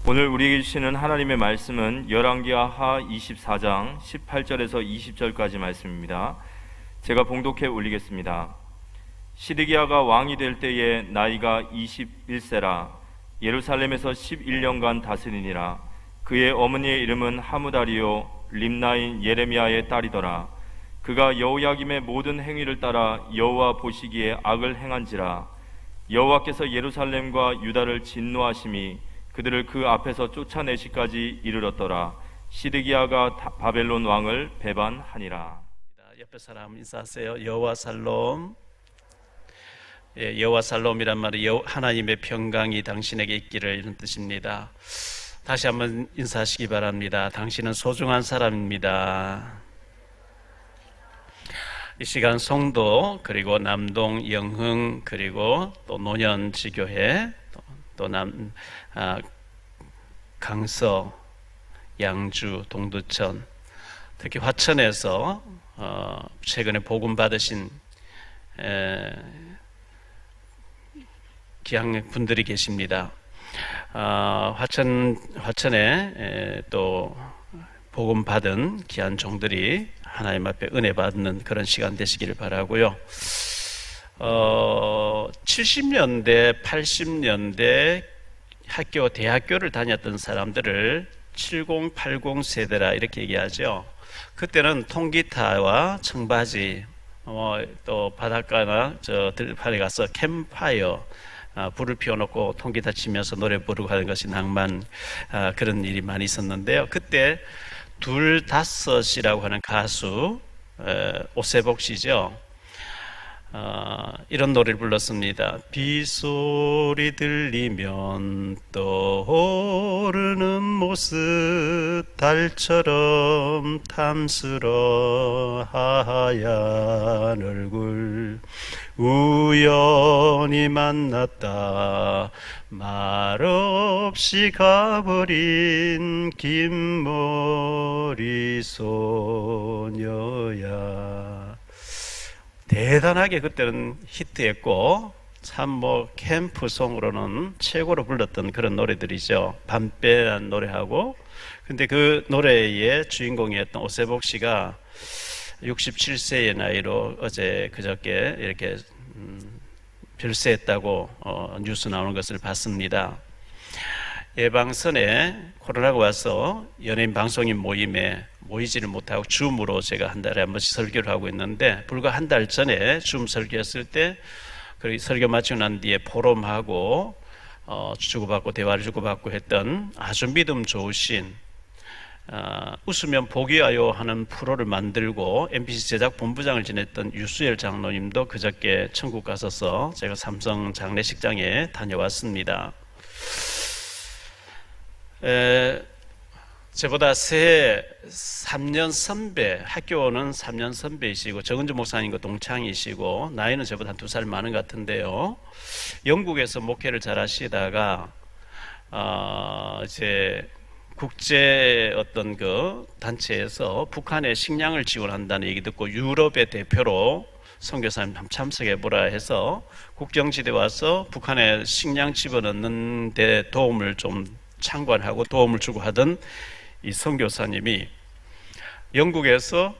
오늘 우리에게 주시는 하나님의 말씀은 열왕기하 24장 18절에서 20절까지 말씀입니다. 제가 봉독해 올리겠습니다. 시드기야가 왕이 될 때에 나이가 21세라 예루살렘에서 11년간 다스리니라. 그의 어머니의 이름은 하무다리요 림나인 예레미야의 딸이더라. 그가 여호야김의 모든 행위를 따라 여호와 보시기에 악을 행한지라. 여호와께서 예루살렘과 유다를 진노하심이 그들을 그 앞에서 쫓아내시까지 이르렀더라. 시드기야가 바벨론 왕을 배반하니라. 옆에 사람 인사하세요. 여호와 살롬. 여호와 살롬이란 말이 하나님의 평강이 당신에게 있기를, 이런 뜻입니다. 다시 한번 인사하시기 바랍니다. 당신은 소중한 사람입니다. 이 시간 성도, 그리고 남동 영흥, 그리고 또 노년지교회, 또 강서, 양주, 동두천, 특히 화천에서 최근에 복음 받으신 귀한 분들이 계십니다. 화천에 또 복음 받은 귀한 종들이 하나님 앞에 은혜 받는 그런 시간 되시기를 바라고요. 70년대, 80년대 대학교를 다녔던 사람들을 70, 80 세대라 이렇게 얘기하죠. 그때는 통기타와 청바지, 또 바닷가나 저 들판에 가서 캠파이어, 불을 피워놓고 통기타 치면서 노래 부르고 하는 것이 낭만, 그런 일이 많이 있었는데요. 그때 둘다섯이라고 하는 가수, 오세복 씨죠. 이런 노래를 불렀습니다. 빗소리 들리면 떠오르는 모습, 달처럼 탐스러 하얀 얼굴, 우연히 만났다 말없이 가버린 긴 머리 소녀야. 대단하게 그때는 히트했고, 참 캠프송으로는 최고로 불렀던 그런 노래들이죠. 밤배란 노래하고. 근데 그 노래의 주인공이었던 오세복 씨가 67세의 나이로 그저께 이렇게 별세했다고 뉴스 나오는 것을 봤습니다. 예방선에 코로나가 와서 연예인 방송인 모임에 모이지를 못하고 줌으로 제가 한 달에 한 번씩 설교를 하고 있는데, 불과 한 달 전에 줌 설교했을 때, 그 설교 마치고 난 뒤에 포럼하고 주고받고 대화를 주고받고 했던 아주 믿음 좋으신, 웃으면 복이 와요 하는 프로를 만들고 MBC 제작 본부장을 지냈던 유수열 장로님도 그저께 천국 가셔서 제가 삼성 장례식장에 다녀왔습니다. 저보다 새해 3년 선배, 학교는 3년 선배이시고 정은주 목사님과 동창이시고 나이는 저보다 한 2살 많은 것 같은데요. 영국에서 목회를 잘 하시다가 이제 국제 어떤 그 단체에서 북한에 식량을 지원한다는 얘기 듣고 유럽의 대표로 선교사님 참석해보라 해서 국경지대 와서 북한에 식량 집어넣는 데 도움을 좀 참관하고 도움을 주고 하던 이 선교사님이 영국에서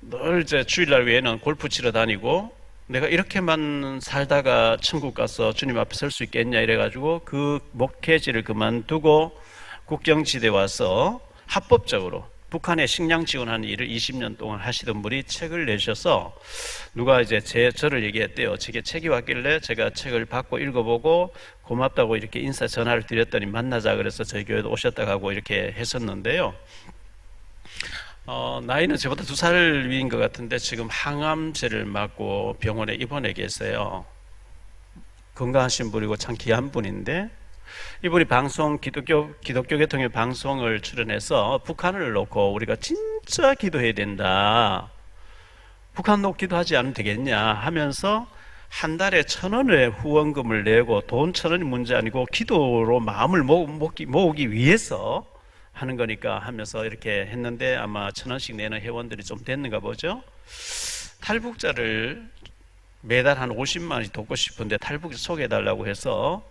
늘 이제 주일날 외에는 골프 치러 다니고, 내가 이렇게만 살다가 천국 가서 주님 앞에 설 수 있겠냐 이래가지고 그 목회지를 그만두고 국경지대 와서 합법적으로 북한에 식량 지원하는 일을 20년 동안 하시던 분이 책을 내셔서 누가 이제 저를 얘기했대요. 제게 책이 왔길래 제가 책을 받고 읽어보고 고맙다고 이렇게 인사 전화를 드렸더니 만나자 그래서 저희 교회도 오셨다고 하고 이렇게 했었는데요. 나이는 저보다 2살 위인 것 같은데 지금 항암제를 맞고 병원에 입원해 계세요. 건강하신 분이고 참 귀한 분인데, 이분이 기독교 계통의 방송을 출연해서 북한을 놓고 우리가 진짜 기도해야 된다, 북한 놓고 기도하지 않으면 되겠냐 하면서 한 달에 1,000원의 후원금을 내고, 돈 1,000원이 문제 아니고 기도로 마음을 모으기 위해서 하는 거니까 하면서 이렇게 했는데, 아마 1,000원씩 내는 회원들이 좀 됐는가 보죠. 탈북자를 매달 한 50만 원씩 돕고 싶은데 탈북자 소개해달라고 해서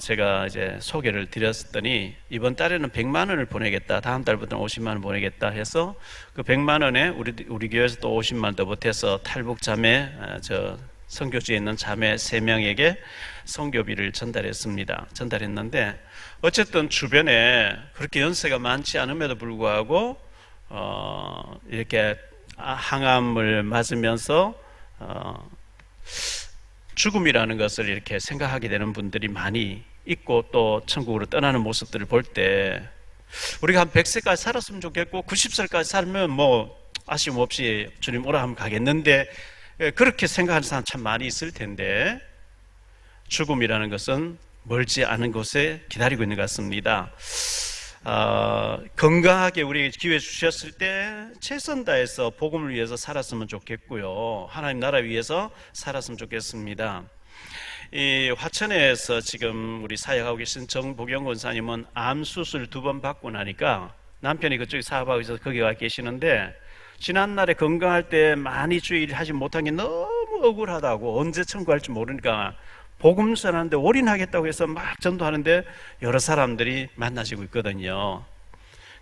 제가 이제 소개를 드렸더니 이번 달에는 100만 원을 보내겠다, 다음 달부터는 50만 원 보내겠다 해서 그 100만 원에 우리 교회에서 또 50만 원 더 보태서 탈북 자매, 저 선교지에 있는 자매 3명에게 선교비를 전달했는데 어쨌든 주변에 그렇게 연세가 많지 않음에도 불구하고 이렇게 항암을 맞으면서 죽음이라는 것을 이렇게 생각하게 되는 분들이 많이 있고 또 천국으로 떠나는 모습들을 볼 때 우리가 한 100세까지 살았으면 좋겠고 90살까지 살면 뭐 아쉬움 없이 주님 오라 하면 가겠는데 그렇게 생각하는 사람 참 많이 있을 텐데 죽음이라는 것은 멀지 않은 곳에 기다리고 있는 것 같습니다. 건강하게 우리 기회 주셨을 때 최선 다해서 복음을 위해서 살았으면 좋겠고요. 하나님 나라 위해서 살았으면 좋겠습니다. 이 화천에서 지금 우리 사역하고 계신 정보경 권사님은 암 수술 2번 받고 나니까 남편이 그쪽에 사업하고 있어서 거기 와 계시는데 지난날에 건강할 때 많이 주의를 하지 못한 게 너무 억울하다고 언제 청구할지 모르니까 복음 전하는데 올인하겠다고 해서 막 전도하는데 여러 사람들이 만나시고 있거든요.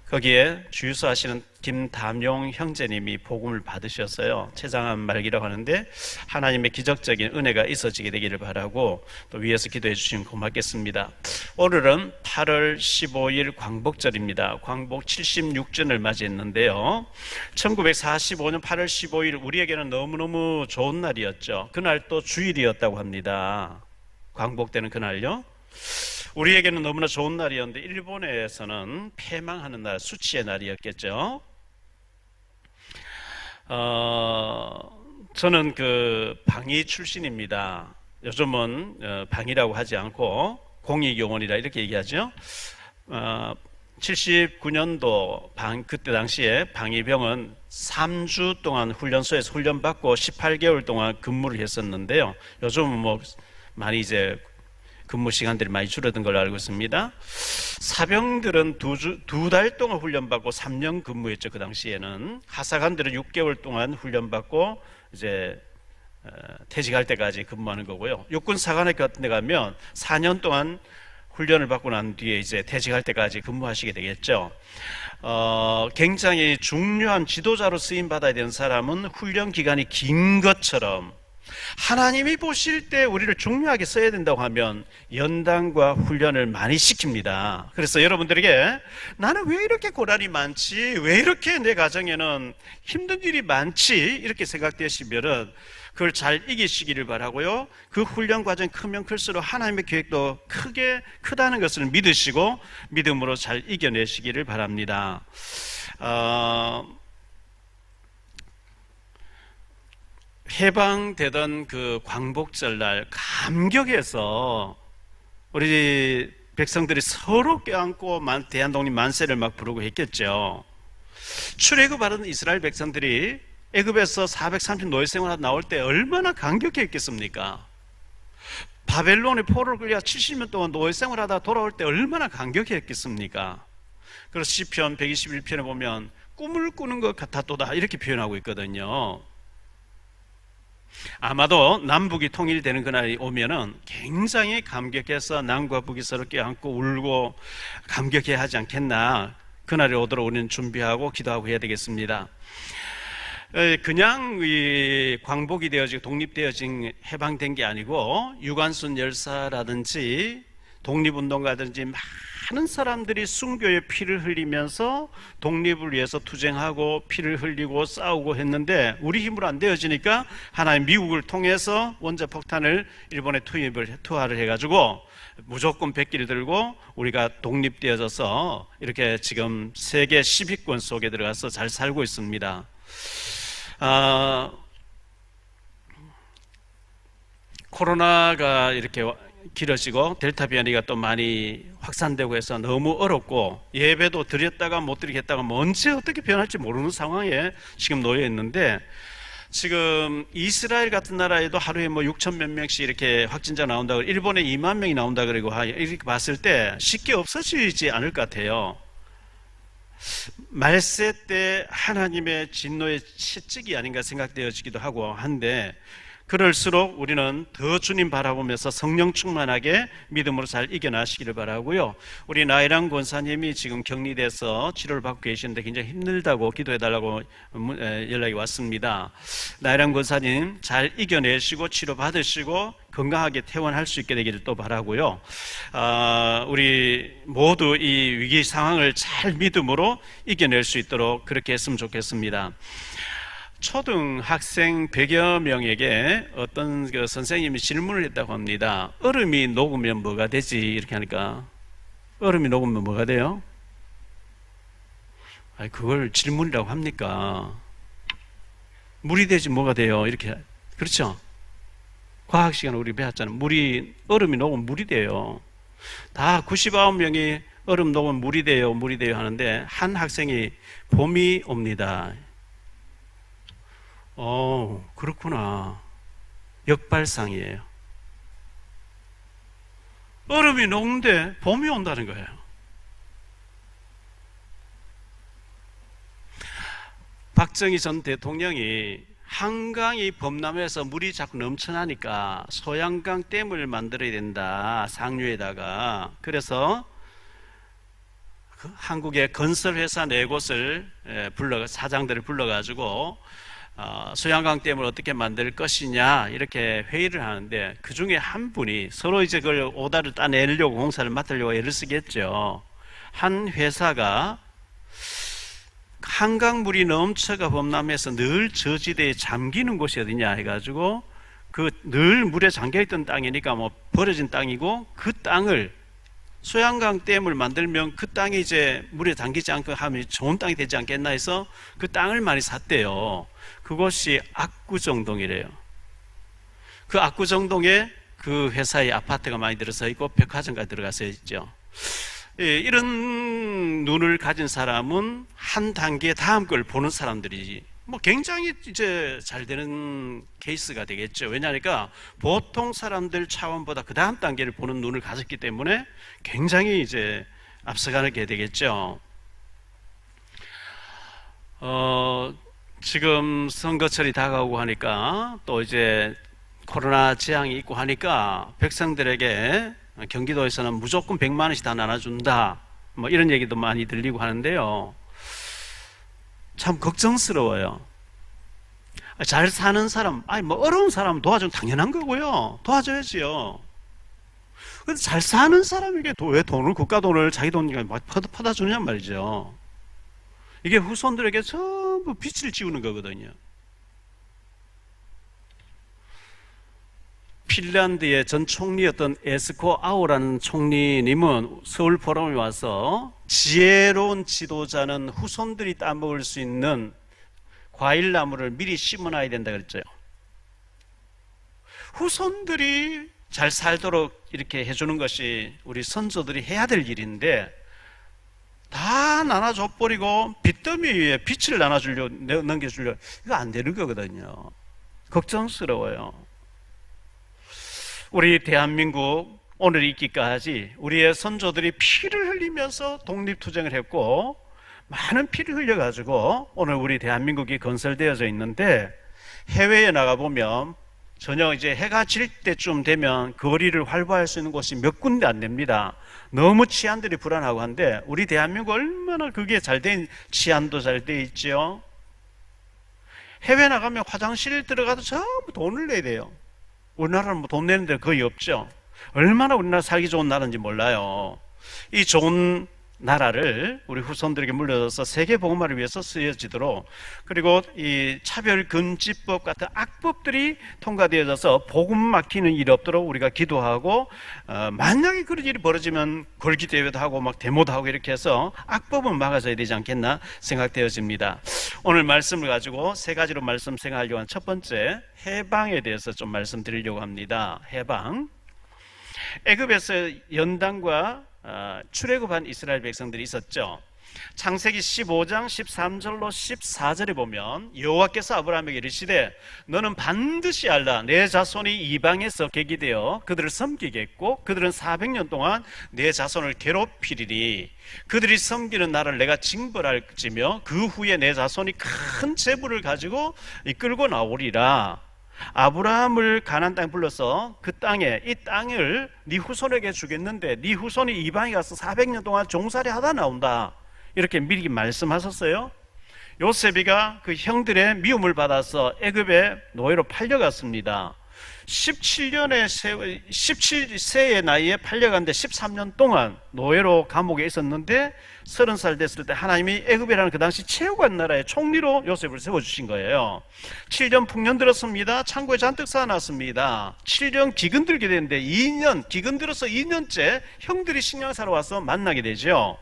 거기에 주유소하시는 김담용 형제님이 복음을 받으셨어요. 췌장암 말기라고 하는데 하나님의 기적적인 은혜가 있어지게 되기를 바라고 또 위에서 기도해 주시면 고맙겠습니다. 오늘은 8월 15일 광복절입니다. 광복 76전을 맞이했는데요. 1945년 8월 15일 우리에게는 너무너무 좋은 날이었죠. 그날 또 주일이었다고 합니다. 광복되는 그날요. 우리에게는 너무나 좋은 날이었는데 일본에서는 패망하는 날, 수치의 날이었겠죠. 저는 그 방위 출신입니다. 요즘은 방위라고 하지 않고 공익요원이라 이렇게 얘기하죠. 79년도 그때 당시에 방위병은 3주 동안 훈련소에서 훈련받고 18개월 동안 근무를 했었는데요. 요즘은 뭐 많이 이제 근무 시간들이 많이 줄어든 걸로 알고 있습니다. 사병들은 2달 동안 훈련받고 3년 근무했죠. 그 당시에는 하사관들은 6개월 동안 훈련받고 이제 퇴직할 때까지 근무하는 거고요. 육군 사관학교 같은 데 가면 4년 동안 훈련을 받고 난 뒤에 이제 퇴직할 때까지 근무하시게 되겠죠. 굉장히 중요한 지도자로 쓰임 받아야 되는 사람은 훈련 기간이 긴 것처럼 하나님이 보실 때 우리를 중요하게 써야 된다고 하면 연단과 훈련을 많이 시킵니다. 그래서 여러분들에게 나는 왜 이렇게 고난이 많지? 왜 이렇게 내 가정에는 힘든 일이 많지? 이렇게 생각되시면은 그걸 잘 이기시기를 바라고요. 그 훈련 과정이 크면 클수록 하나님의 계획도 크다는 것을 믿으시고 믿음으로 잘 이겨내시기를 바랍니다. 해방되던 그 광복절날 감격해서 우리 백성들이 서로 껴안고 대한독립 만세를 막 부르고 했겠죠. 출애굽하던 이스라엘 백성들이 애굽에서 430 노예 생활하다 나올 때 얼마나 감격했겠습니까? 바벨론의 포로를 끌려 70년 동안 노예 생활하다 돌아올 때 얼마나 감격했겠습니까? 그래서 시편 121편에 보면 꿈을 꾸는 것 같았도다 이렇게 표현하고 있거든요. 아마도 남북이 통일되는 그날이 오면은 굉장히 감격해서 남과 북이 서로 껴안고 울고 감격해야 하지 않겠나. 그날이 오도록 우리는 준비하고 기도하고 해야 되겠습니다. 그냥 이 광복이 되어지고 독립되어진 해방된 게 아니고 유관순 열사라든지 독립운동가든지 많은 사람들이 순교의 피를 흘리면서 독립을 위해서 투쟁하고 피를 흘리고 싸우고 했는데 우리 힘으로 안 되어지니까 하나님 미국을 통해서 원자폭탄을 일본에 투하를 해가지고 무조건 백기를 들고 우리가 독립되어져서 이렇게 지금 세계 10위권 속에 들어가서 잘 살고 있습니다. 코로나가 이렇게 길어지고 델타 변이가 또 많이 확산되고 해서 너무 어렵고 예배도 드렸다가 못 드리겠다가 언제 어떻게 변할지 모르는 상황에 지금 놓여 있는데 지금 이스라엘 같은 나라에도 하루에 뭐 6천 몇 명씩 이렇게 확진자 나온다고 일본에 2만 명이 나온다 그러고 이렇게 봤을 때 쉽게 없어지지 않을 것 같아요. 말세 때 하나님의 진노의 채찍이 아닌가 생각되어지기도 하고 한데 그럴수록 우리는 더 주님 바라보면서 성령 충만하게 믿음으로 잘 이겨나시기를 바라고요. 우리 나이랑 권사님이 지금 격리돼서 치료를 받고 계시는데 굉장히 힘들다고 기도해달라고 연락이 왔습니다. 나이랑 권사님 잘 이겨내시고 치료 받으시고 건강하게 퇴원할 수 있게 되기를 또 바라고요. 우리 모두 이 위기 상황을 잘 믿음으로 이겨낼 수 있도록 그렇게 했으면 좋겠습니다. 초등학생 100여 명에게 어떤 그 선생님이 질문을 했다고 합니다. 얼음이 녹으면 뭐가 되지? 이렇게 하니까 얼음이 녹으면 뭐가 돼요? 아니, 그걸 질문이라고 합니까? 물이 되지 뭐가 돼요? 이렇게. 그렇죠? 과학 시간에 우리 배웠잖아요. 얼음이 녹으면 물이 돼요. 다 99명이 얼음 녹으면 물이 돼요, 물이 돼요 하는데 한 학생이 봄이 옵니다. 그렇구나. 역발상이에요. 얼음이 녹는데 봄이 온다는 거예요. 박정희 전 대통령이 한강이 범람해서 물이 자꾸 넘쳐나니까 소양강 댐을 만들어야 된다, 상류에다가. 그래서 한국의 건설회사 4곳을 사장들을 불러가지고 소양강 댐을 어떻게 만들 것이냐 이렇게 회의를 하는데, 그 중에 한 분이 서로 이제 그걸 오다를 따내려고 공사를 맡으려고 애를 쓰겠죠. 한 회사가 한강물이 넘쳐가 범람해서 늘 저지대에 잠기는 곳이 어디냐 해가지고, 그 늘 물에 잠겨있던 땅이니까 뭐 버려진 땅이고, 그 땅을 소양강 댐을 만들면 그 땅이 이제 물에 잠기지 않고 하면 좋은 땅이 되지 않겠나 해서 그 땅을 많이 샀대요. 그곳이 압구정동이래요. 그 압구정동에 그 회사의 아파트가 많이 들어서 있고 백화점까지 들어가서 있죠. 이런 눈을 가진 사람은 한 단계 다음 걸 보는 사람들이 뭐 굉장히 이제 잘 되는 케이스가 되겠죠. 왜냐하니까 보통 사람들 차원보다 그 다음 단계를 보는 눈을 가졌기 때문에 굉장히 이제 앞서가게 되겠죠. 지금 선거철이 다가오고 하니까 또 이제 코로나 재앙이 있고 하니까 백성들에게 경기도에서는 무조건 100만 원씩 다 나눠준다, 뭐 이런 얘기도 많이 들리고 하는데요. 참 걱정스러워요. 잘 사는 사람, 뭐 어려운 사람 도와주면 당연한 거고요. 도와줘야지요. 근데 잘 사는 사람에게 왜 국가 돈을 자기 돈이니까 막 퍼다 주느냐 말이죠. 이게 후손들에게 전부 빚을 지우는 거거든요. 핀란드의 전 총리였던 에스코 아오라는 총리님은 서울 포럼에 와서 지혜로운 지도자는 후손들이 따먹을 수 있는 과일나무를 미리 심어놔야 된다 그랬죠. 후손들이 잘 살도록 이렇게 해주는 것이 우리 선조들이 해야 될 일인데, 다 나눠줘버리고 빚더미 위에 빚을 넘겨주려고, 이거 안 되는 거거든요. 걱정스러워요. 우리 대한민국 오늘 있기까지 우리의 선조들이 피를 흘리면서 독립투쟁을 했고, 많은 피를 흘려가지고 오늘 우리 대한민국이 건설되어져 있는데, 해외에 나가보면 전혀 이제 해가 질 때쯤 되면 거리를 활보할 수 있는 곳이 몇 군데 안 됩니다. 너무 치안들이 불안하고 한데, 우리 대한민국 얼마나 그게 잘된, 치안도 잘 돼 있죠. 해외 나가면 화장실 들어가도 전부 돈을 내야 돼요. 우리나라는 뭐 돈 내는 데 거의 없죠. 얼마나 우리나라 살기 좋은 나라인지 몰라요. 이 좋은 나라를 우리 후손들에게 물려줘서 세계 복음화를 위해서 쓰여지도록, 그리고 이 차별금지법 같은 악법들이 통과되어져서 복음 막히는 일이 없도록 우리가 기도하고, 만약에 그런 일이 벌어지면 걸기대회도 하고 막 데모도 하고 이렇게 해서 악법은 막아줘야 되지 않겠나 생각되어집니다. 오늘 말씀을 가지고 3가지로 말씀 생각하려고 한 첫 번째, 해방에 대해서 좀 말씀드리려고 합니다. 해방. 애굽에서 연단과 출애굽한 이스라엘 백성들이 있었죠. 창세기 15장 13절로 14절에 보면 여호와께서 아브라함에게 이르시되 너는 반드시 알라. 내 자손이 이방에서 계기되어 그들을 섬기겠고 그들은 400년 동안 내 자손을 괴롭히리니 그들이 섬기는 나라를 내가 징벌할지며 그 후에 내 자손이 큰 재물을 가지고 이끌고 나오리라. 아브라함을 가나안 땅에 불러서 그 땅에 이 땅을 네 후손에게 주겠는데 네 후손이 이방에 가서 400년 동안 종살이 하다 나온다, 이렇게 미리 말씀하셨어요. 요셉이가 그 형들의 미움을 받아서 애굽의 노예로 팔려갔습니다. 17세의 나이에 팔려갔는데 13년 동안 노예로 감옥에 있었는데 30살 됐을 때 하나님이 애굽이라는 그 당시 최고한 나라의 총리로 요셉을 세워주신 거예요. 7년 풍년 들었습니다. 창고에 잔뜩 쌓아놨습니다. 7년 기근 들게 되는데 기근 들어서 2년째 형들이 식량 사러 와서 만나게 되죠.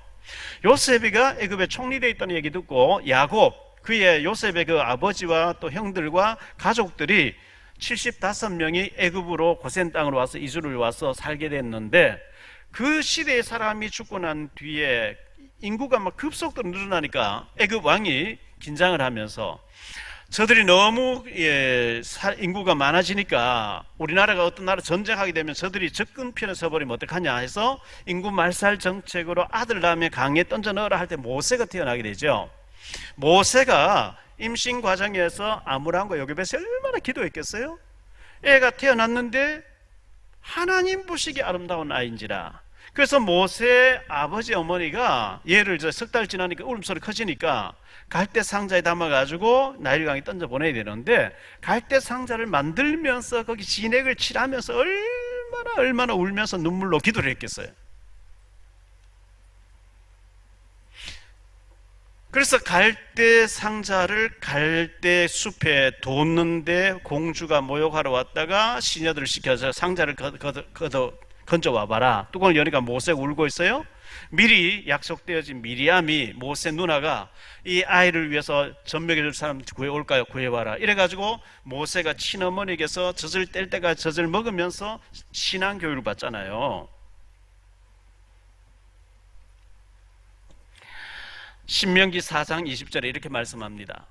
요셉이가 애굽에 총리되어 있다는 얘기 듣고 야곱, 그의 요셉의 그 아버지와 또 형들과 가족들이 75명이 애굽으로 고센 땅으로 와서 이주를 와서 살게 됐는데, 그 시대의 사람이 죽고 난 뒤에 인구가 막 급속도로 늘어나니까 애굽 왕이 긴장을 하면서 저들이 너무 인구가 많아지니까 우리나라가 어떤 나라 전쟁하게 되면 저들이 접근편에 서버리면 어떡하냐 해서 인구 말살 정책으로 아들 낳으면 강에 던져 넣으라 할 때 모세가 태어나게 되죠. 모세가 임신 과정에서 아므람과 요셉에서 얼마나 기도했겠어요? 애가 태어났는데 하나님 보시기 아름다운 아이인지라. 그래서 모세 아버지 어머니가 얘를 석 달 지나니까 울음소리 커지니까 갈대 상자에 담아가지고 나일강에 던져 보내야 되는데, 갈대 상자를 만들면서 거기 진액을 칠하면서 얼마나 울면서 눈물로 기도를 했겠어요. 그래서 갈대 상자를 갈대 숲에 뒀는데 공주가 모욕하러 왔다가 시녀들을 시켜서 상자를 건져와 봐라. 뚜껑을 여니까 모세가 울고 있어요. 미리 약속되어진 미리암이 모세 누나가 이 아이를 위해서 젖먹여 줄 사람 구해올까요? 구해와라. 이래가지고 모세가 친어머니에게서 젖을 뗄 때까지 젖을 먹으면서 신앙교육을 받잖아요. 신명기 4장 20절에 이렇게 말씀합니다.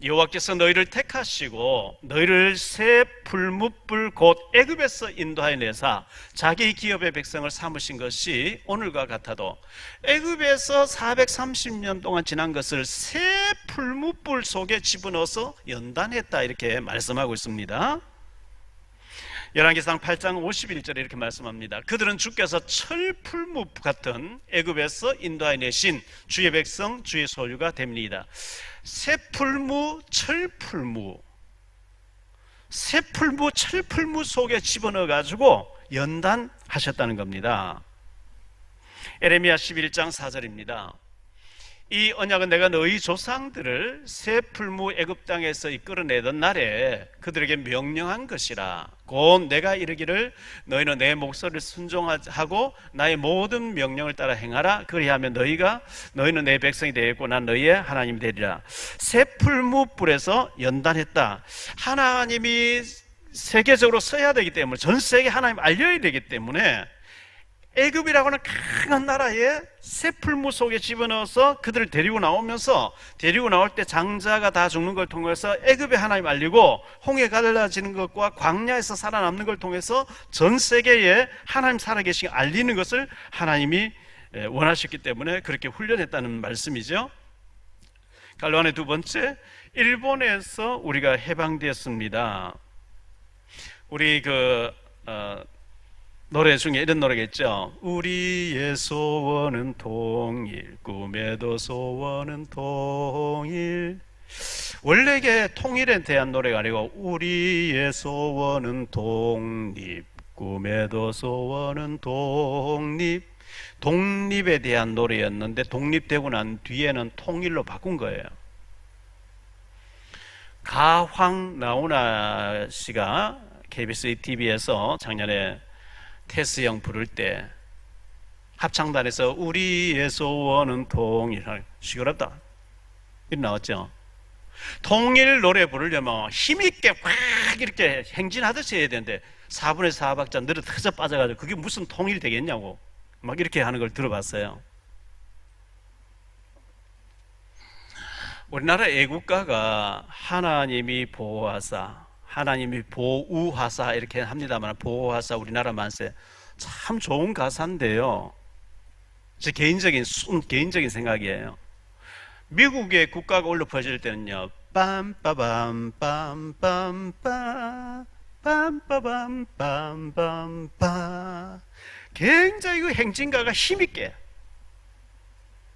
여호와께서 너희를 택하시고 너희를 새 풀무불 곧 애굽에서 인도하여 내사 자기 기업의 백성을 삼으신 것이 오늘과 같아도 애굽에서 430년 동안 지난 것을 새 풀무불 속에 집어넣어서 연단했다, 이렇게 말씀하고 있습니다. 열왕기상 8장 51절에 이렇게 말씀합니다. 그들은 주께서 철풀무 같은 애굽에서 인도하여 내신 주의 백성 주의 소유가 됩니다. 새풀무, 철풀무, 새풀무, 철풀무 속에 집어넣어 가지고 연단하셨다는 겁니다. 에레미야 11장 4절입니다. 이 언약은 내가 너희 조상들을 새 풀무 애굽 땅에서 이끌어내던 날에 그들에게 명령한 것이라. 곧 내가 이르기를 너희는 내 목소리를 순종하고 나의 모든 명령을 따라 행하라. 그리하면 너희는 내 백성이 되겠고 난 너희의 하나님이 되리라. 새 풀무 뿔에서 연단했다. 하나님이 세계적으로 써야 되기 때문에, 전 세계 하나님 알려야 되기 때문에 애굽이라고 하는 강한 나라에 새풀무 속에 집어넣어서 그들을 데리고 나올 때 장자가 다 죽는 걸 통해서 애굽의 하나님 알리고 홍해 갈라지는 것과 광야에서 살아남는 걸 통해서 전 세계에 하나님 살아계신 알리는 것을 하나님이 원하셨기 때문에 그렇게 훈련했다는 말씀이죠. 갈로안의 두 번째, 일본에서 우리가 해방되었습니다. 우리 노래 중에 이런 노래가 있죠. 우리의 소원은 통일, 꿈에도 소원은 통일. 원래 이게 통일에 대한 노래가 아니고 우리의 소원은 독립, 꿈에도 소원은 독립. 독립에 대한 노래였는데 독립되고 난 뒤에는 통일로 바꾼 거예요. 가황 나훈아 씨가 KBS TV에서 작년에 테스형 부를 때 합창단에서 우리의 소원은 통일, 시끄럽다 이렇게 나왔죠. 통일 노래 부르려면 힘있게 꽉 이렇게 행진하듯이 해야 되는데 4분의 4박자 늘어 터져 빠져가지고 그게 무슨 통일이 되겠냐고 막 이렇게 하는 걸 들어봤어요. 우리나라 애국가가 하나님이 보호하사, 하나님이 보우하사 이렇게 합니다만, 보호하사 우리나라 만세 참 좋은 가사인데요. 제 개인적인 생각이에요. 미국의 국가가 올려 퍼질 때는요, 빰빠밤 빰빠밤 굉장히 그 행진가가 힘있게,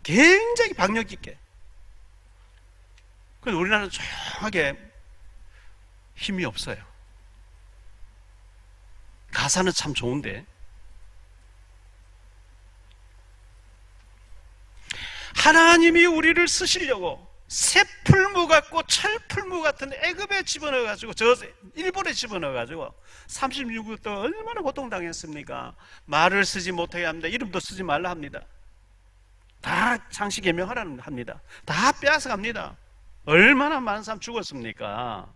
굉장히 박력 있게. 그런데 우리나라는 조용하게 힘이 없어요. 가사는 참 좋은데 하나님이 우리를 쓰시려고 새풀무 같고 철풀무 같은 애굽에 집어넣어가지고 저 일본에 집어넣어가지고 36일 동안 얼마나 고통당했습니까? 말을 쓰지 못하게 합니다. 이름도 쓰지 말라 합니다. 다 창시 개명하라는 합니다. 다 빼앗아 갑니다. 얼마나 많은 사람 죽었습니까?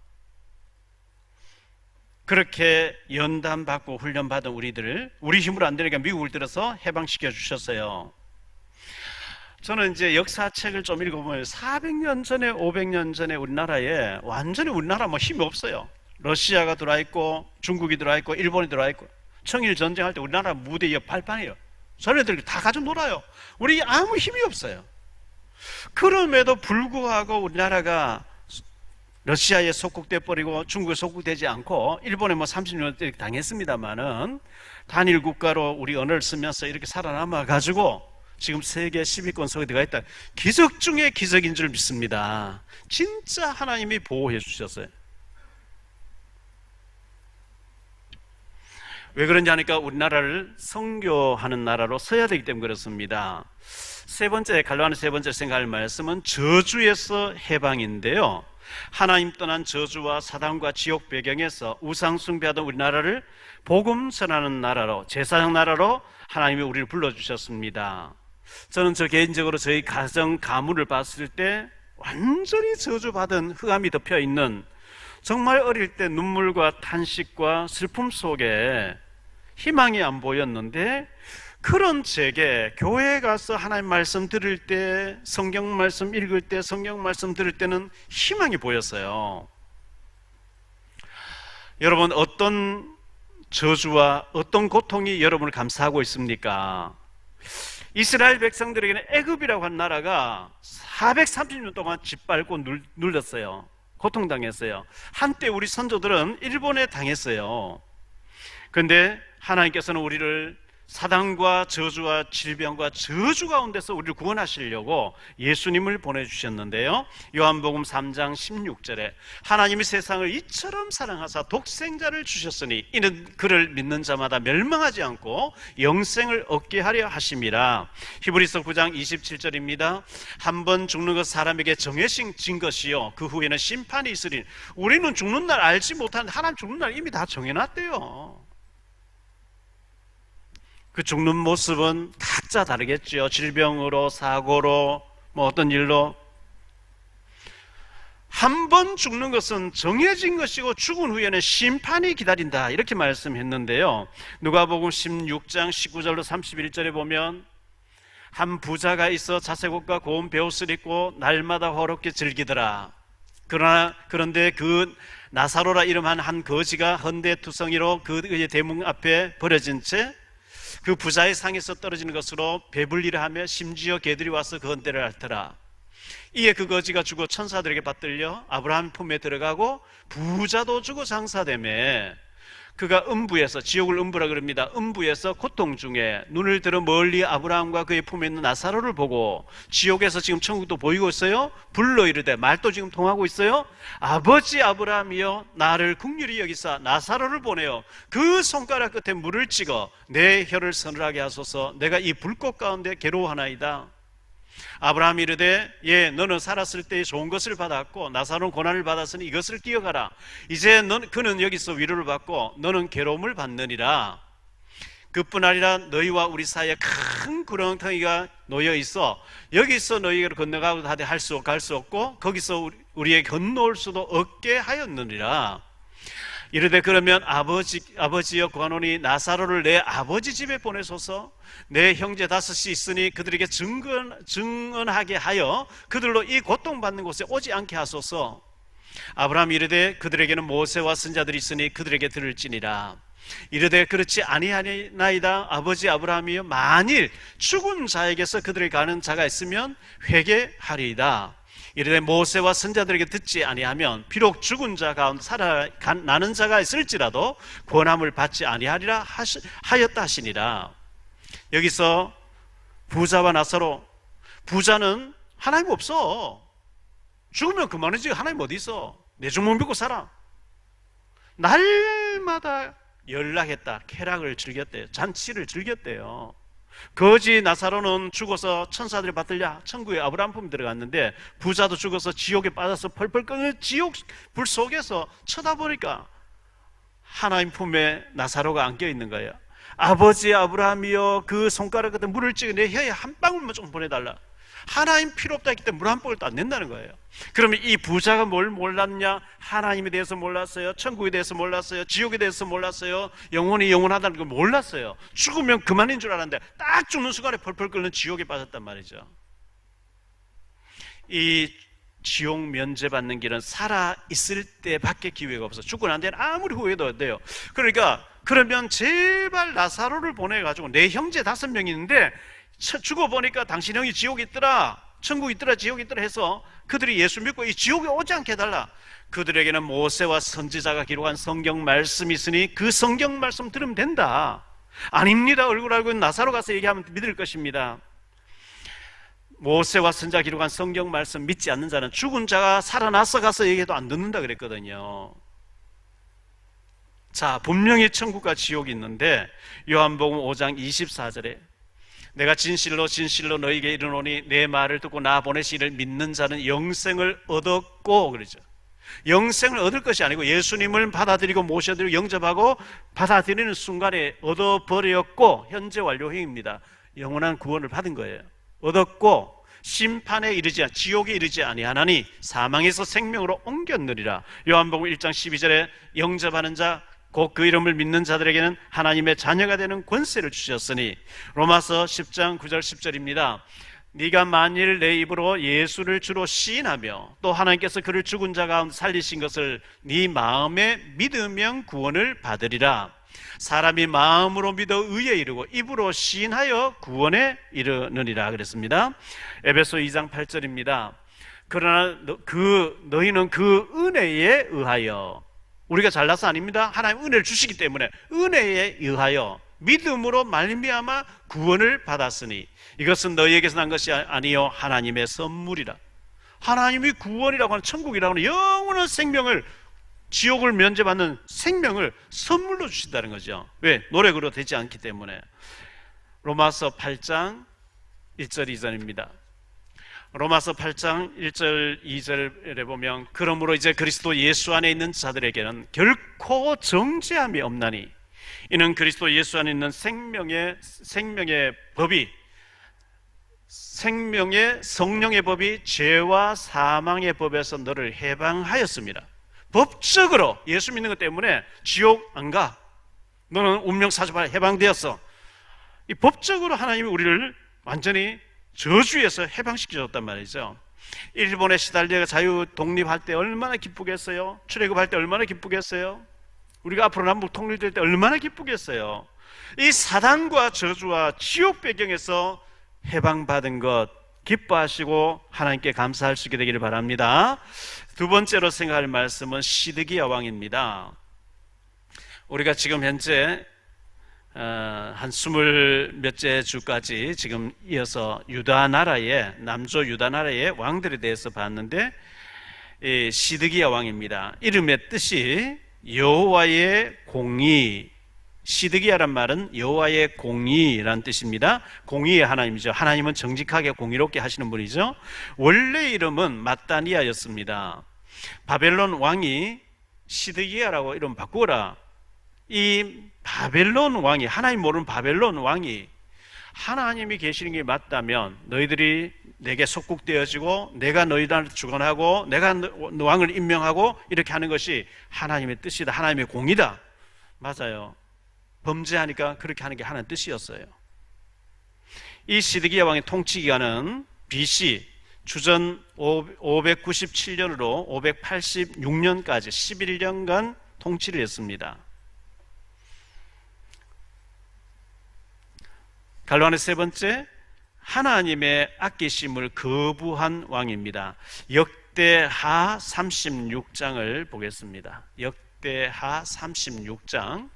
그렇게 연단받고 훈련받은 우리들을 우리 힘으로 안 되니까 미국을 들어서 해방시켜 주셨어요. 저는 이제 역사책을 좀 읽어보면 400년 전에 500년 전에 우리나라에 완전히 우리나라 뭐 힘이 없어요. 러시아가 들어와 있고 중국이 들어와 있고 일본이 들어와 있고 청일 전쟁할 때 우리나라 무대 옆 발판이에요. 저네들 다 가지고 놀아요. 우리 아무 힘이 없어요. 그럼에도 불구하고 우리나라가 러시아에 속국돼 버리고 중국에 속국되지 않고 일본에 뭐 30년 당했습니다만은 단일 국가로 우리 언어를 쓰면서 이렇게 살아남아 가지고 지금 세계 10위권 속에 들어가 있다. 기적 중에 기적인 줄 믿습니다. 진짜 하나님이 보호해 주셨어요. 왜 그런지 아니까 우리나라를 선교하는 나라로 서야 되기 때문에 그렇습니다. 세 번째, 갈로하는 세 번째 생각할 말씀은 저주에서 해방인데요. 하나님 떠난 저주와 사단과 지옥 배경에서 우상 숭배하던 우리나라를 복음 전하는 나라로, 제사장 나라로 하나님이 우리를 불러주셨습니다. 저는 저 개인적으로 저희 가정 가문을 봤을 때 완전히 저주받은 흑암이 덮여있는, 정말 어릴 때 눈물과 탄식과 슬픔 속에 희망이 안 보였는데, 그런 제게 교회에 가서 하나님 말씀 들을 때, 성경 말씀 읽을 때, 성경 말씀 들을 때는 희망이 보였어요. 여러분, 어떤 저주와 어떤 고통이 여러분을 감싸고 있습니까? 이스라엘 백성들에게는 애굽이라고 한 나라가 430년 동안 짓밟고 눌렸어요. 고통당했어요. 한때 우리 선조들은 일본에 당했어요. 그런데 하나님께서는 우리를 사단과 저주와 질병과 저주 가운데서 우리를 구원하시려고 예수님을 보내주셨는데요. 요한복음 3장 16절에 하나님이 세상을 이처럼 사랑하사 독생자를 주셨으니 이는 그를 믿는 자마다 멸망하지 않고 영생을 얻게 하려 하심이라. 히브리서 9장 27절입니다. 한 번 죽는 것 사람에게 정해진 것이요 그 후에는 심판이 있으니. 우리는 죽는 날 알지 못하는데 하나님 죽는 날 이미 다 정해놨대요. 그 죽는 모습은 각자 다르겠죠. 질병으로, 사고로, 뭐 어떤 일로. 한 번 죽는 것은 정해진 것이고 죽은 후에는 심판이 기다린다, 이렇게 말씀했는데요. 누가복음 16장 19절로 31절에 보면 한 부자가 있어 자색옷과 고운 베옷을 입고 날마다 화롭게 즐기더라. 그런데 그 나사로라 이름한 한 거지가 헌데투성이로 그의 대문 앞에 버려진 채 그 부자의 상에서 떨어지는 것으로 배불리를 하며 심지어 개들이 와서 그 헌대를 앓더라. 이에 그 거지가 죽어 천사들에게 받들려 아브라함 품에 들어가고 부자도 죽어 장사되매 그가 음부에서, 지옥을 음부라 그럽니다. 음부에서 고통 중에 눈을 들어 멀리 아브라함과 그의 품에 있는 나사로를 보고, 지옥에서 지금 천국도 보이고 있어요. 불러 이르되, 말도 지금 통하고 있어요. 아버지 아브라함이여 나를 긍휼히 여기사 나사로를 보내어 그 손가락 끝에 물을 찍어 내 혀를 서늘하게 하소서. 내가 이 불꽃 가운데 괴로워하나이다. 아브라함이 이르되 예, 너는 살았을 때 좋은 것을 받았고 나사로는 고난을 받았으니 이것을 기억하라. 이제 그는 여기서 위로를 받고 너는 괴로움을 받느니라. 그뿐 아니라 너희와 우리 사이에 큰 구렁텅이가 놓여 있어 여기서 너희가 건너가도 하되 갈 수 없고 거기서 우리에게 건너올 수도 없게 하였느니라. 이르되 그러면 아버지여 구하노니 나사로를 내 아버지 집에 보내소서. 내 형제 5이 있으니 그들에게 증언하게 하여 그들로 이 고통받는 곳에 오지 않게 하소서. 아브라함이 이르되 그들에게는 모세와 선자들이 있으니 그들에게 들을지니라. 이르되 그렇지 아니하나이다. 아버지 아브라함이여 만일 죽은 자에게서 그들에게 가는 자가 있으면 회개하리이다. 이르되 모세와 선자들에게 듣지 아니하면 비록 죽은 자 가운데 살아나는 자가 있을지라도 권함을 받지 아니하리라 하였다 하시니라. 여기서 부자와 나사로, 부자는 하나님 없어. 죽으면 그만이지. 하나님 어디 있어? 내 주문 믿고 살아. 날마다 연락했다. 쾌락을 즐겼대요. 잔치를 즐겼대요. 거지 나사로는 죽어서 천사들이 받들려 천국에 아브라함 품에 들어갔는데, 부자도 죽어서 지옥에 빠져서 펄펄 끓는 지옥 불 속에서 쳐다보니까 하나님 품에 나사로가 안겨 있는 거예요. 아버지 아브라함이여, 그 손가락 같은 물을 찍어 내 혀에 한 방울만 좀 보내달라. 하나님 필요 없다 했기 때문에 물 한 방울도 안 낸다는 거예요. 그러면 이 부자가 뭘 몰랐냐? 하나님에 대해서 몰랐어요. 천국에 대해서 몰랐어요. 지옥에 대해서 몰랐어요. 영혼이 영원하다는 걸 몰랐어요. 죽으면 그만인 줄 알았는데 딱 죽는 순간에 펄펄 끓는 지옥에 빠졌단 말이죠. 이 지옥 면제받는 길은 살아있을 때밖에 기회가 없어. 죽고 난 뒤에는 아무리 후회도 안 돼요. 그러니까 그러면 제발 나사로를 보내가지고, 내 형제 5명이 있는데 죽어보니까 당신 형이 지옥에 있더라, 천국에 있더라, 지옥에 있더라 해서 그들이 예수 믿고 이 지옥에 오지 않게 해달라. 그들에게는 모세와 선지자가 기록한 성경 말씀이 있으니 그 성경 말씀 들으면 된다. 아닙니다. 얼굴 알고 있는 나사로 가서 얘기하면 믿을 것입니다. 모세와 선지자가 기록한 성경 말씀 믿지 않는 자는 죽은 자가 살아나서 가서 얘기해도 안 듣는다 그랬거든요. 자, 분명히 천국과 지옥이 있는데 요한복음 5장 24절에 내가 진실로 진실로 너희에게 이르노니 내 말을 듣고 나 보내신 이를 믿는 자는 영생을 얻었고, 그러죠. 영생을 얻을 것이 아니고 예수님을 받아들이고 모셔드리고 영접하고 받아들이는 순간에 얻어버렸고, 현재 완료형입니다. 영원한 구원을 받은 거예요. 얻었고 심판에 이르지 지옥에 이르지 아니하나니 사망에서 생명으로 옮겼느니라. 요한복음 1장 12절에 영접하는 자 곧 그 이름을 믿는 자들에게는 하나님의 자녀가 되는 권세를 주셨으니, 로마서 10장 9절 10절입니다. 네가 만일 내 입으로 예수를 주로 시인하며 또 하나님께서 그를 죽은 자 가운데 살리신 것을 네 마음에 믿으면 구원을 받으리라. 사람이 마음으로 믿어 의에 이르고 입으로 시인하여 구원에 이르느니라 그랬습니다. 에베소 2장 8절입니다. 그러나 너희는 그 은혜에 의하여, 우리가 잘나서 아닙니다. 하나님 은혜를 주시기 때문에 은혜에 의하여 믿음으로 말미암아 구원을 받았으니 이것은 너희에게서 난 것이 아니요 하나님의 선물이라. 하나님이 구원이라고 하는, 천국이라고 하는 영원한 생명을, 지옥을 면제받는 생명을 선물로 주신다는 거죠. 왜? 노력으로 되지 않기 때문에. 로마서 8장 1절 2절입니다. 로마서 8장 1절 2절에 보면 그러므로 이제 그리스도 예수 안에 있는 자들에게는 결코 정죄함이 없나니 이는 그리스도 예수 안에 있는 생명의 법이, 생명의 성령의 법이 죄와 사망의 법에서 너를 해방하였습니다. 법적으로 예수 믿는 것 때문에 지옥 안 가. 너는 운명사주발 해방되었어. 이 법적으로 하나님이 우리를 완전히 저주에서 해방시켜줬단 말이죠. 일본에 시달려 자유 독립할 때 얼마나 기쁘겠어요? 출애굽할 때 얼마나 기쁘겠어요? 우리가 앞으로 남북 통일될 때 얼마나 기쁘겠어요? 이 사단과 저주와 지옥 배경에서 해방받은 것 기뻐하시고 하나님께 감사할 수 있게 되기를 바랍니다. 두 번째로 생각할 말씀은 시드기야 왕입니다. 우리가 지금 현재 한 20몇째 주까지 지금 이어서 유다 나라의, 남조 유다 나라의 왕들에 대해서 봤는데, 시드기야 왕입니다. 이름의 뜻이 여호와의 공의, 시드기야란 말은 여호와의 공의란 뜻입니다. 공의의 하나님이죠. 하나님은 정직하게 공의롭게 하시는 분이죠. 원래 이름은 마따니아였습니다. 바벨론 왕이 시드기야라고 이름 바꾸어라. 이 바벨론 왕이, 하나님 모르는 바벨론 왕이 하나님이 계시는 게 맞다면 너희들이 내게 속국되어지고 내가 너희들한테 주관하고 내가 왕을 임명하고 이렇게 하는 것이 하나님의 뜻이다, 하나님의 공이다. 맞아요. 범죄하니까 그렇게 하는 게 하나님의 뜻이었어요. 이 시드기야 왕의 통치 기간은 BC 주전 597년으로 586년까지 11년간 통치를 했습니다. 갈로안의 세 번째, 하나님의 아끼심을 거부한 왕입니다. 역대하 36장을 보겠습니다. 역대하 36장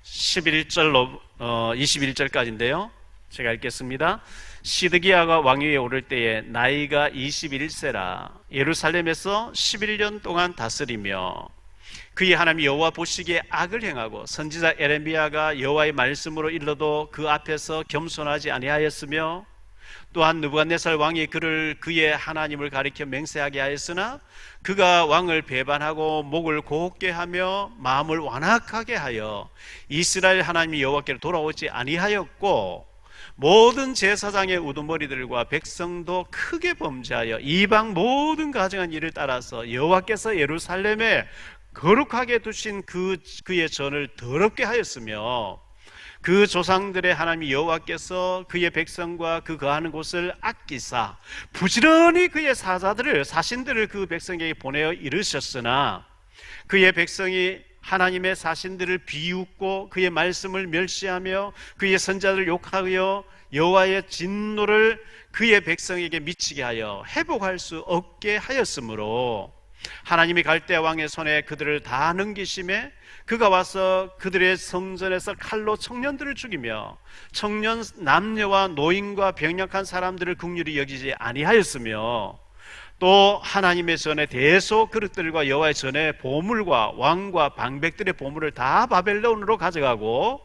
11절로 21절까지인데요. 제가 읽겠습니다. 시드기야가 왕위에 오를 때에 나이가 21세라 예루살렘에서 11년 동안 다스리며 그의 하나님 여호와 보시기에 악을 행하고 선지자 에레미야가 여호와의 말씀으로 일러도 그 앞에서 겸손하지 아니하였으며 또한 느부갓네살 왕이 그의 하나님을 가리켜 맹세하게 하였으나 그가 왕을 배반하고 목을 곱게 하며 마음을 완악하게 하여 이스라엘 하나님 여호와께로 돌아오지 아니하였고 모든 제사장의 우두머리들과 백성도 크게 범죄하여 이방 모든 가정한 일을 따라서 여호와께서 예루살렘에 거룩하게 두신 그의 전을 더럽게 하였으며 그 조상들의 하나님 여호와께서 그의 백성과 그 거하는 곳을 아끼사 부지런히 그의 사신들을 그 백성에게 보내어 이르셨으나 그의 백성이 하나님의 사신들을 비웃고 그의 말씀을 멸시하며 그의 선자들을 욕하여 여호와의 진노를 그의 백성에게 미치게 하여 회복할 수 없게 하였으므로 하나님이 갈대아 왕의 손에 그들을 다 넘기심에 그가 와서 그들의 성전에서 칼로 청년들을 죽이며 청년 남녀와 노인과 병약한 사람들을 긍휼히 여기지 아니하였으며 또 하나님의 전에 대소 그릇들과 여호와의 전에 보물과 왕과 방백들의 보물을 다 바벨론으로 가져가고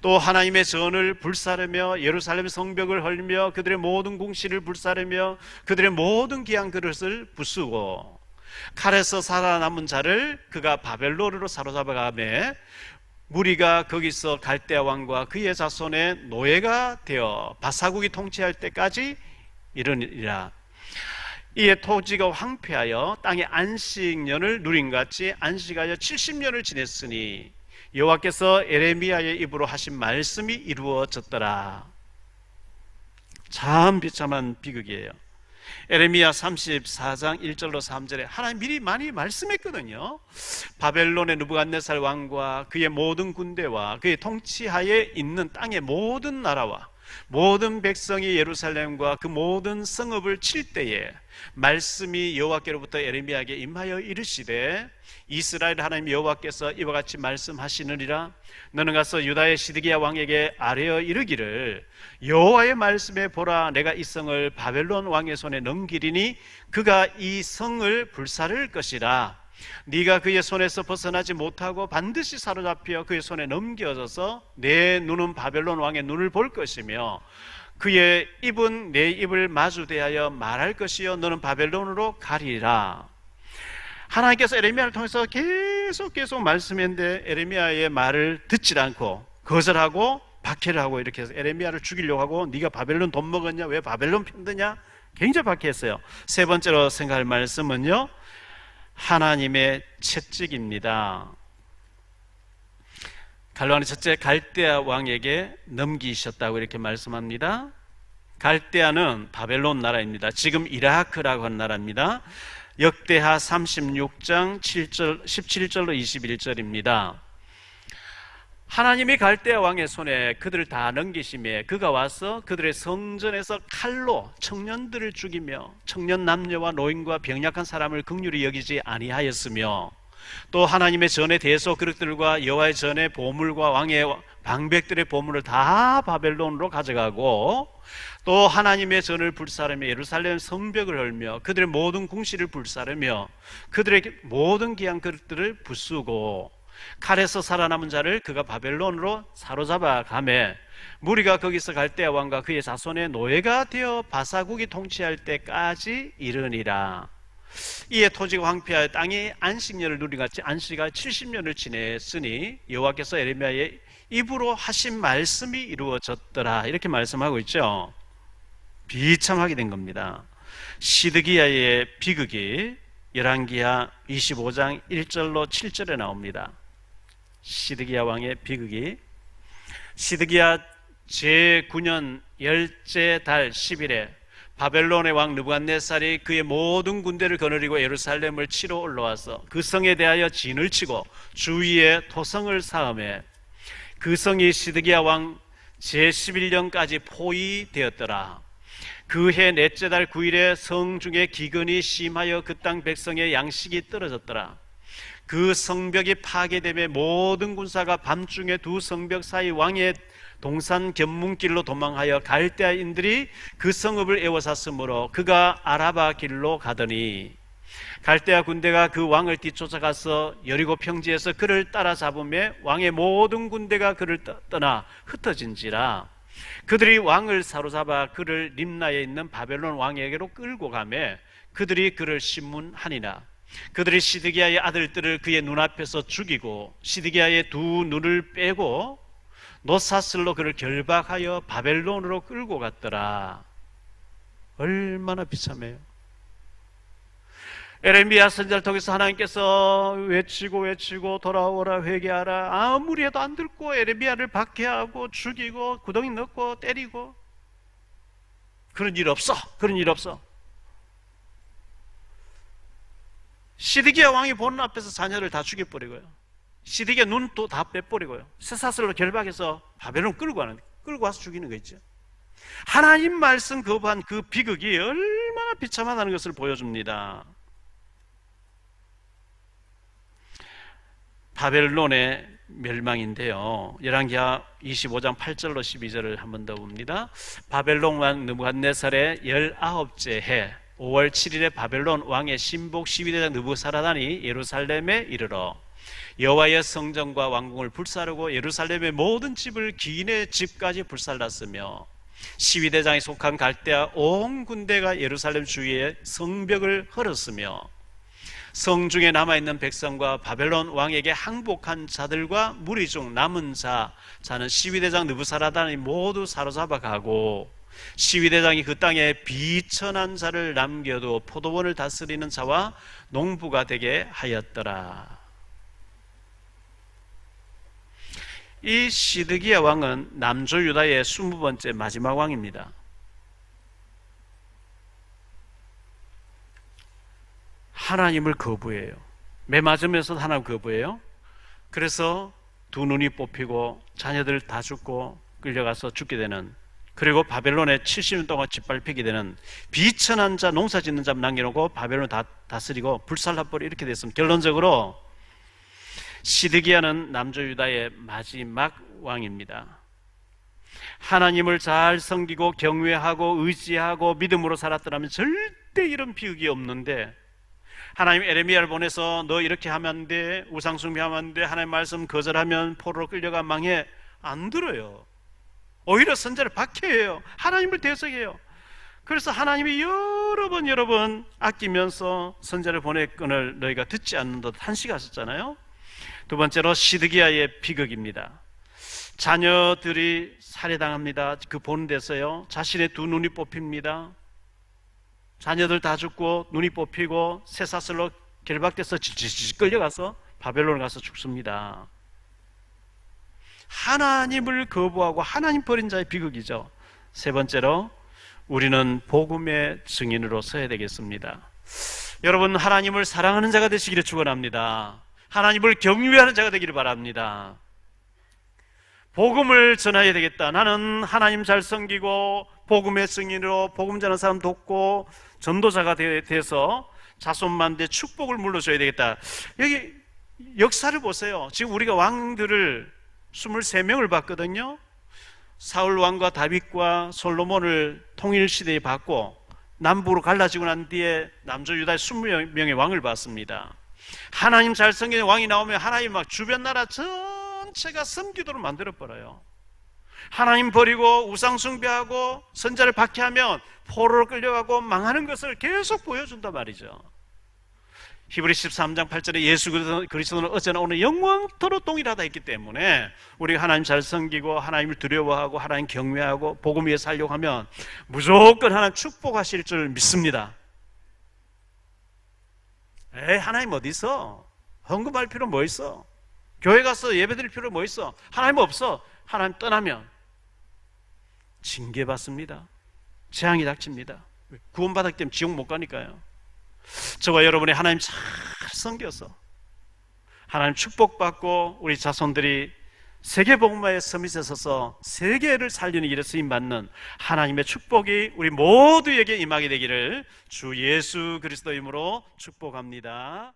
또 하나님의 전을 불사르며 예루살렘 성벽을 헐며 그들의 모든 궁실을 불사르며 그들의 모든 귀한 그릇을 부수고 칼에서 살아남은 자를 그가 바벨론으로 사로잡아가며 무리가 거기서 갈대아 왕과 그의 자손의 노예가 되어 바사국이 통치할 때까지 이르니라. 이에 토지가 황폐하여 땅의 안식년을 누린같이 안식하여 70년을 지냈으니 여호와께서 에레미야의 입으로 하신 말씀이 이루어졌더라. 참 비참한 비극이에요. 에레미야 34장 1절로 3절에 하나님 미리 많이 말씀했거든요. 바벨론의 느부갓네살 왕과 그의 모든 군대와 그의 통치하에 있는 땅의 모든 나라와 모든 백성이 예루살렘과 그 모든 성읍을 칠 때에 말씀이 여호와께로부터 에레미야에게 임하여 이르시되 이스라엘 하나님 여호와께서 이와 같이 말씀하시느니라. 너는 가서 유다의 시드기야 왕에게 아뢰어 이르기를 여호와의 말씀에 보라, 내가 이 성을 바벨론 왕의 손에 넘기리니 그가 이 성을 불사를 것이라. 네가 그의 손에서 벗어나지 못하고 반드시 사로잡혀 그의 손에 넘겨져서 내 눈은 바벨론 왕의 눈을 볼 것이며 그의 입은 내 입을 마주 대하여 말할 것이요 너는 바벨론으로 가리라. 하나님께서 에레미야를 통해서 계속 말씀했는데 에레미야의 말을 듣지 않고 거절하고 박해를 하고 이렇게 해서 에레미야를 죽이려고 하고 네가 바벨론 돈 먹었냐, 왜 바벨론 편드냐, 굉장히 박해했어요. 세 번째로 생각할 말씀은요, 하나님의 채찍입니다. 갈로아는 첫째 갈대아 왕에게 넘기셨다고 이렇게 말씀합니다. 갈대아는 바벨론 나라입니다. 지금 이라크라고 하는 나라입니다. 역대하 36장 17절로 21절입니다. 하나님이 갈대아 왕의 손에 그들을 다 넘기심에 그가 와서 그들의 성전에서 칼로 청년들을 죽이며 청년 남녀와 노인과 병약한 사람을 긍휼히 여기지 아니하였으며 또 하나님의 전의 대소 그릇들과 여호와의 전의 보물과 왕의 방백들의 보물을 다 바벨론으로 가져가고 또 하나님의 전을 불사르며 예루살렘 성벽을 헐며 그들의 모든 궁실을 불사르며 그들의 모든 귀한 그릇들을 부수고 칼에서 살아남은 자를 그가 바벨론으로 사로잡아 가매 무리가 거기서 갈대아 왕과 그의 자손의 노예가 되어 바사국이 통치할 때까지 이르니라. 이에 토지가 황폐하여 땅이 안식년을 누린같이 안식가 70년을 지냈으니 여호와께서 에레미야의 입으로 하신 말씀이 이루어졌더라. 이렇게 말씀하고 있죠. 비참하게 된 겁니다. 시드기야의 비극이 열왕기하 25장 1절로 7절에 나옵니다. 시드기야 왕의 비극이 시드기야 제9년 열째 달 10일에 바벨론의 왕 느부갓네살이 그의 모든 군대를 거느리고 예루살렘을 치러 올라와서 그 성에 대하여 진을 치고 주위에 토성을 쌓음에 그 성이 시드기야 왕 제11년까지 포위되었더라. 그 해 넷째 달 9일에 성중에 기근이 심하여 그 땅 백성의 양식이 떨어졌더라. 그 성벽이 파괴되며 모든 군사가 밤중에 두 성벽 사이 왕의 동산 견문길로 도망하여 갈대아인들이 그 성읍을 에워쌌으므로 그가 아라바 길로 가더니 갈대아 군대가 그 왕을 뒤쫓아가서 여리고 평지에서 그를 따라잡으며 왕의 모든 군대가 그를 떠나 흩어진지라. 그들이 왕을 사로잡아 그를 림나에 있는 바벨론 왕에게로 끌고 가매 그들이 그를 신문하니라. 그들이 시드기야의 아들들을 그의 눈앞에서 죽이고 시드기야의 두 눈을 빼고 노사슬로 그를 결박하여 바벨론으로 끌고 갔더라. 얼마나 비참해요. 에레미야 선지자를 통해서 하나님께서 외치고 돌아오라 회개하라. 아무리 해도 안 듣고 에레미야를 박해하고 죽이고 구덩이 넣고 때리고 그런 일 없어. 그런 일 없어. 시드기야 왕이 보는 앞에서 자녀를 다 죽여버리고요. 시드기야 눈도 다 빼버리고요. 쇠사슬로 결박해서 바벨론 끌고 와서 죽이는 거 있죠. 하나님 말씀 거부한 그 비극이 얼마나 비참하다는 것을 보여줍니다. 바벨론의 멸망인데요. 열왕기하 25장 8절로 12절을 한 번 더 봅니다. 바벨론 왕 느부갓네살의 19째 해 5월 7일에 바벨론 왕의 신복 12대장 느부사라단이 예루살렘에 이르러 여호와의 성전과 왕궁을 불사르고 예루살렘의 모든 집을 기인의 집까지 불살랐으며 12대장에 속한 갈대아 온 군대가 예루살렘 주위에 성벽을 헐었으며 성중에 남아있는 백성과 바벨론 왕에게 항복한 자들과 무리 중 남은 자는 12대장 느부사라단이 모두 사로잡아 가고 12대장이 그 땅에 비천한 자를 남겨도 포도원을 다스리는 자와 농부가 되게 하였더라. 이 시드기야 왕은 남조 유다의 20번째 마지막 왕입니다. 하나님을 거부해요. 매 맞으면서 하나님 거부해요. 그래서 두 눈이 뽑히고 자녀들 다 죽고 끌려가서 죽게 되는, 그리고 바벨론에 70년 동안 짓밟히게 되는 비천한 자, 농사 짓는 자 남겨놓고 바벨론 다 다스리고 불살라버리 이렇게 됐습니다. 결론적으로 시드기야는 남조 유다의 마지막 왕입니다. 하나님을 잘 섬기고 경외하고 의지하고 믿음으로 살았더라면 절대 이런 비극이 없는데, 하나님 에레미야를 보내서 너 이렇게 하면 안 돼, 우상숭배하면 안 돼, 하나님 말씀 거절하면 포로로 끌려가 망해, 안 들어요. 오히려 선자를 박해해요. 하나님을 대적해요. 그래서 하나님이 여러 번 아끼면서 선자를 보냈건을 너희가 듣지 않는 듯 한식하셨잖아요. 두 번째로 시드기야의 비극입니다. 자녀들이 살해당합니다. 그 보는 데서요, 자신의 두 눈이 뽑힙니다. 자녀들 다 죽고 눈이 뽑히고 쇠사슬로 결박돼서 지지직 끌려가서 바벨론에 가서 죽습니다. 하나님을 거부하고 하나님 버린 자의 비극이죠. 세 번째로 우리는 복음의 증인으로 서야 되겠습니다. 여러분, 하나님을 사랑하는 자가 되시기를 축원합니다. 하나님을 경외하는 자가 되기를 바랍니다. 복음을 전해야 되겠다. 나는 하나님 잘 섬기고 복음의 증인으로 복음 전하는 사람 돕고 전도자가 돼서 자손만대 축복을 물러줘야 되겠다. 여기 역사를 보세요. 지금 우리가 왕들을 23명을 봤거든요. 사울 왕과 다윗과 솔로몬을 통일시대에 봤고, 남북으로 갈라지고 난 뒤에 남조 유다의 20명의 왕을 봤습니다. 하나님 잘 섬기는 왕이 나오면 하나님 막 주변 나라 전체가 섬기도록 만들어버려요. 하나님 버리고 우상 숭배하고 선자를 박해하면 포로로 끌려가고 망하는 것을 계속 보여준단 말이죠. 히브리 13장 8절에 예수 그리스도는 어제나 오늘 영원토록 동일하다 했기 때문에 우리가 하나님 잘 섬기고 하나님을 두려워하고 하나님 경외하고 복음 위에 살려고 하면 무조건 하나님 축복하실 줄 믿습니다. 하나님 어디 있어? 헌금할 필요 뭐 있어? 교회 가서 예배드릴 필요 뭐 있어? 하나님 없어. 하나님 떠나면 징계받습니다. 재앙이 닥칩니다. 구원받았기 때문에 지옥 못 가니까요. 저와 여러분이 하나님 잘 섬겨서 하나님 축복받고 우리 자손들이 세계복음화의 서밋에 서서 세계를 살리는 일에 쓰임받는 하나님의 축복이 우리 모두에게 임하게 되기를 주 예수 그리스도 이름으로 축복합니다.